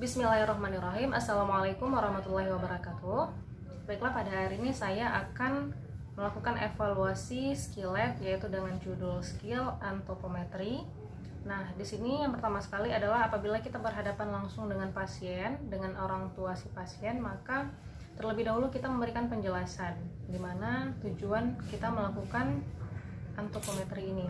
Bismillahirrahmanirrahim. Assalamualaikum warahmatullahi wabarakatuh. Baiklah, pada hari ini saya akan melakukan evaluasi skill lab, yaitu dengan judul skill antropometri. Nah, di sini yang pertama sekali adalah apabila kita berhadapan langsung dengan pasien, dengan orang tua si pasien, maka terlebih dahulu kita memberikan penjelasan di mana tujuan kita melakukan antropometri ini.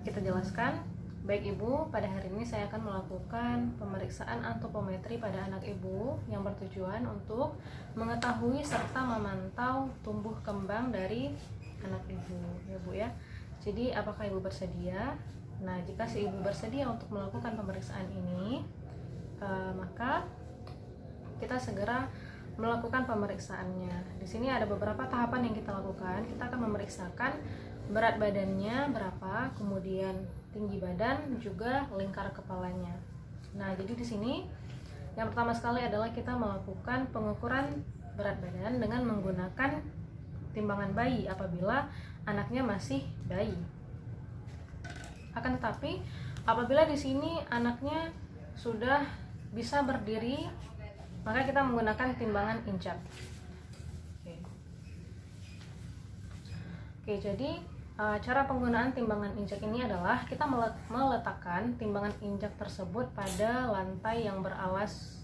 Kita jelaskan, baik Ibu, pada hari ini saya akan melakukan pemeriksaan antropometri pada anak Ibu yang bertujuan untuk mengetahui serta memantau tumbuh kembang dari anak Ibu, ya Bu ya. Jadi apakah Ibu bersedia? Nah, jika si Ibu bersedia untuk melakukan pemeriksaan ini, maka kita segera melakukan pemeriksaannya. Di sini ada beberapa tahapan yang kita lakukan. Kita akan memeriksakan berat badannya berapa, kemudian tinggi badan, juga lingkar kepalanya. Nah, jadi di sini yang pertama sekali adalah kita melakukan pengukuran berat badan dengan menggunakan timbangan bayi apabila anaknya masih bayi. Akan tetapi apabila di sini anaknya sudah bisa berdiri, maka kita menggunakan timbangan injak. Oke, jadi cara penggunaan timbangan injak ini adalah kita meletakkan timbangan injak tersebut pada lantai yang beralas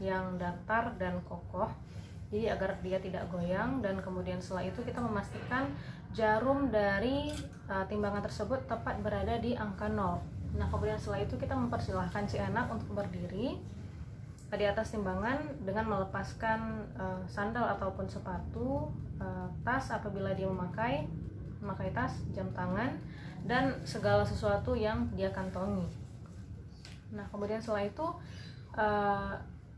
yang datar dan kokoh, jadi agar dia tidak goyang, dan kemudian setelah itu kita memastikan jarum dari timbangan tersebut tepat berada di angka 0. Nah, kemudian setelah itu kita mempersilahkan si anak untuk berdiri di atas timbangan dengan melepaskan sandal ataupun sepatu, tas apabila dia memakai tas, jam tangan, dan segala sesuatu yang dia kantongi. Nah, kemudian setelah itu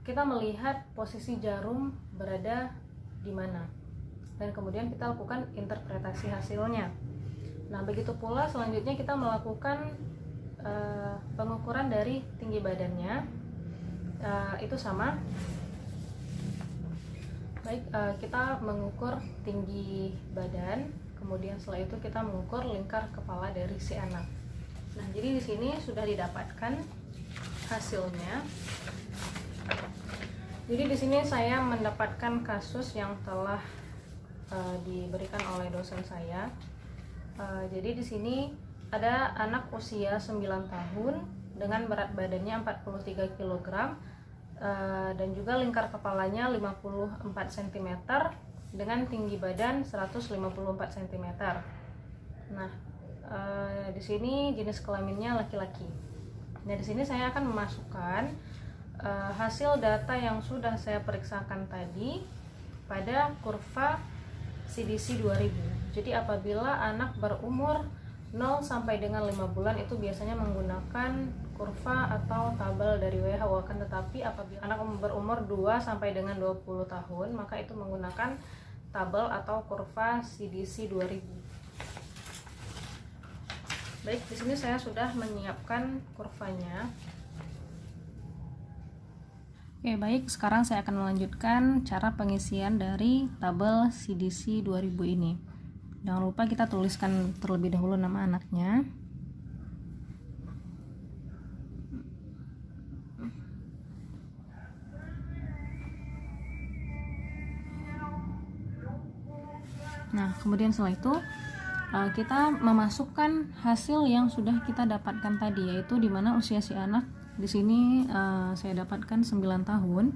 kita melihat posisi jarum berada di mana, dan kemudian kita lakukan interpretasi hasilnya. Nah, begitu pula selanjutnya kita melakukan pengukuran dari tinggi badannya. Itu sama. Baik, kita mengukur tinggi badan, kemudian setelah itu kita mengukur lingkar kepala dari si anak. Nah, jadi di sini sudah didapatkan hasilnya. Jadi di sini saya mendapatkan kasus yang telah diberikan oleh dosen saya. Jadi di sini ada anak usia 9 tahun dengan berat badannya 43 kg dan juga lingkar kepalanya 54 cm dengan tinggi badan 154 cm. Nah, di sini jenis kelaminnya laki-laki. Nah, di sini saya akan memasukkan hasil data yang sudah saya periksakan tadi pada kurva CDC 2000. Jadi apabila anak berumur 0 sampai dengan 5 bulan itu biasanya menggunakan kurva atau tabel dari WHO, akan tetapi apabila anak berumur 2 sampai dengan 20 tahun maka itu menggunakan tabel atau kurva CDC 2000. Baik, di sini saya sudah menyiapkan kurvanya. Oke, baik, sekarang saya akan melanjutkan cara pengisian dari tabel CDC 2000 ini. Jangan lupa kita tuliskan terlebih dahulu nama anaknya. Nah, kemudian setelah itu kita memasukkan hasil yang sudah kita dapatkan tadi, yaitu di mana usia si anak di sini saya dapatkan 9 tahun.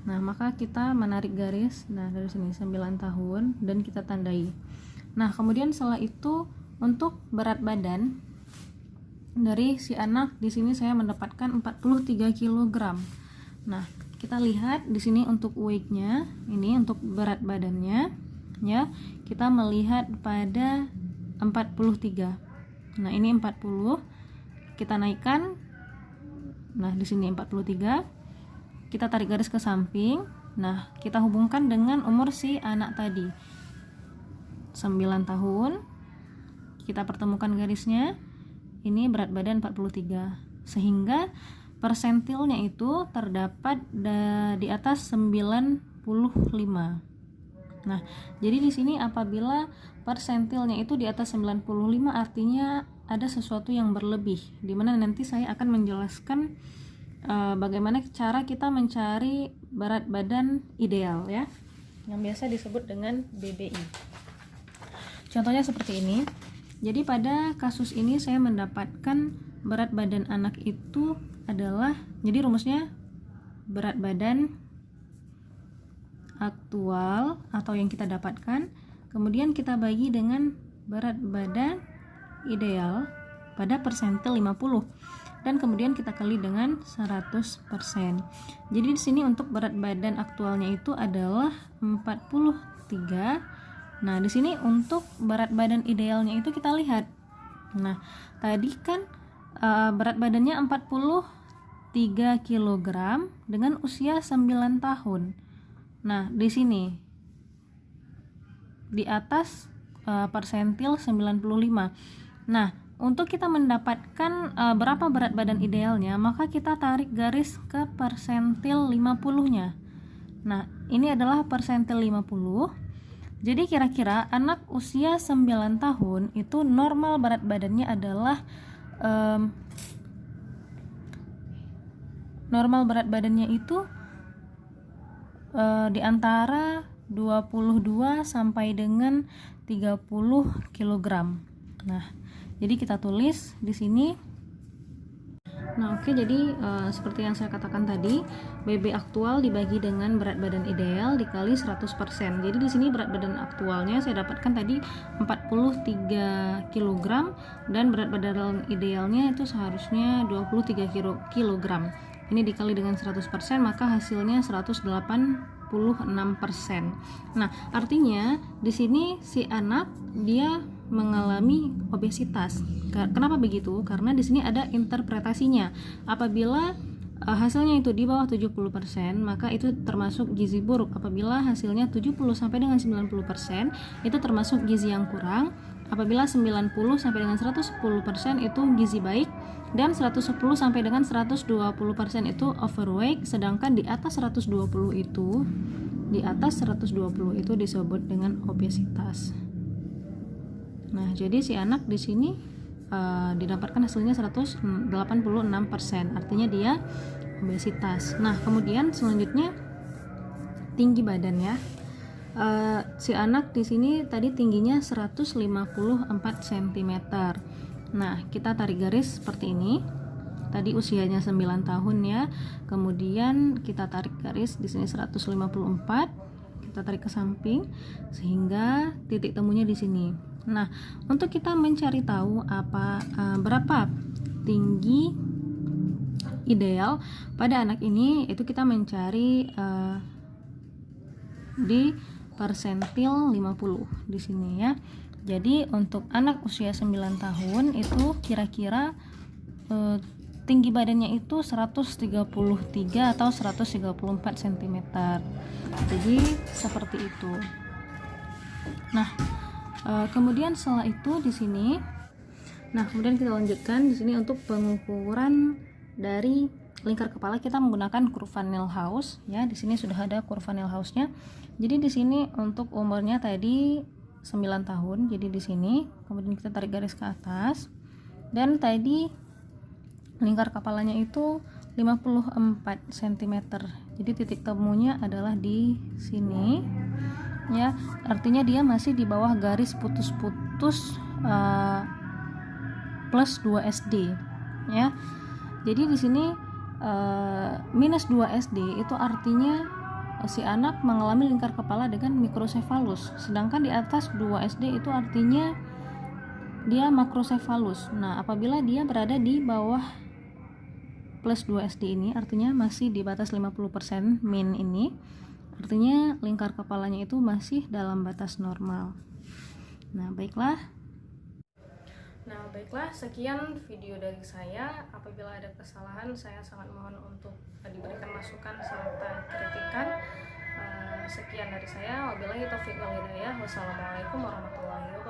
Nah, maka kita menarik garis, nah dari sini 9 tahun, dan kita tandai. Nah, kemudian setelah itu untuk berat badan dari si anak di sini saya mendapatkan 43 kg. Nah, kita lihat di sini untuk weight-nya, ini untuk berat badannya ya. Kita melihat pada 43. Nah, ini 40. Kita naikkan. Nah, di sini 43. Kita tarik garis ke samping. Nah, kita hubungkan dengan umur si anak tadi. 9 tahun, kita pertemukan garisnya, ini berat badan 43, sehingga persentilnya itu terdapat di atas 95. Nah, jadi di sini apabila persentilnya itu di atas 95 artinya ada sesuatu yang berlebih, dimana nanti saya akan menjelaskan bagaimana cara kita mencari berat badan ideal ya, yang biasa disebut dengan BBI. Contohnya seperti ini. Jadi pada kasus ini saya mendapatkan berat badan anak itu adalah, jadi rumusnya berat badan aktual atau yang kita dapatkan, kemudian kita bagi dengan berat badan ideal pada persentil 50 dan kemudian kita kali dengan 100%. Jadi di sini untuk berat badan aktualnya itu adalah 43. Nah, di sini untuk berat badan idealnya itu kita lihat. Nah, tadi kan berat badannya 43 kg dengan usia 9 tahun. Nah, di sini di atas persentil 95. Nah, untuk kita mendapatkan berapa berat badan idealnya, maka kita tarik garis ke persentil 50-nya. Nah, ini adalah persentil 50. Jadi kira-kira anak usia 9 tahun itu normal berat badannya adalah normal berat badannya itu di antara 22 sampai dengan 30 kg. Nah, jadi kita tulis di sini. Nah, oke, jadi seperti yang saya katakan tadi, BB aktual dibagi dengan berat badan ideal dikali 100%. Jadi di sini berat badan aktualnya saya dapatkan tadi 43 kg dan berat badan idealnya itu seharusnya 23 kg. Ini dikali dengan 100%, maka hasilnya 186%. Nah, artinya di sini si anak dia mengalami obesitas. Kenapa begitu? Karena di sini ada interpretasinya. Apabila hasilnya itu di bawah 70%, maka itu termasuk gizi buruk. Apabila hasilnya 70 sampai dengan 90%, itu termasuk gizi yang kurang. Apabila 90 sampai dengan 110% itu gizi baik, dan 110 sampai dengan 120% itu overweight, sedangkan di atas 120 itu disebut dengan obesitas. Nah, jadi si anak di sini didapatkan hasilnya 186%, artinya dia obesitas. Nah, kemudian selanjutnya tinggi badan ya. Si anak di sini tadi tingginya 154 cm. Nah, kita tarik garis seperti ini. Tadi usianya 9 tahun ya. Kemudian kita tarik garis di sini 154. Kita tarik ke samping sehingga titik temunya di sini. Nah, untuk kita mencari tahu berapa tinggi ideal pada anak ini, itu kita mencari di persentil 50 di sini ya. Jadi untuk anak usia 9 tahun itu kira-kira tinggi badannya itu 133 atau 134 cm. Jadi seperti itu. Nah, kemudian setelah itu di sini, nah kemudian kita lanjutkan di sini untuk pengukuran dari lingkar kepala, kita menggunakan kurva Nillhouse ya. Di sini sudah ada kurva Nillhouse-nya. Jadi di sini untuk umurnya tadi 9 tahun. Jadi di sini kemudian kita tarik garis ke atas, dan tadi lingkar kepalanya itu 54 cm. Jadi titik temunya adalah di sini ya. Artinya dia masih di bawah garis putus-putus plus 2 SD ya. Jadi di sini minus 2 SD itu artinya si anak mengalami lingkar kepala dengan mikrosefalus, sedangkan di atas 2 SD itu artinya dia makrosefalus. Nah, apabila dia berada di bawah plus 2 SD ini artinya masih di batas 50% min ini, artinya lingkar kepalanya itu masih dalam batas normal. Nah, baiklah, sekian video dari saya. Apabila ada kesalahan, saya sangat mohon untuk diberikan masukan serta kritikan. Sekian dari saya. Wabillahi taufiq wal hidayah. Wassalamualaikum warahmatullahi wabarakatuh.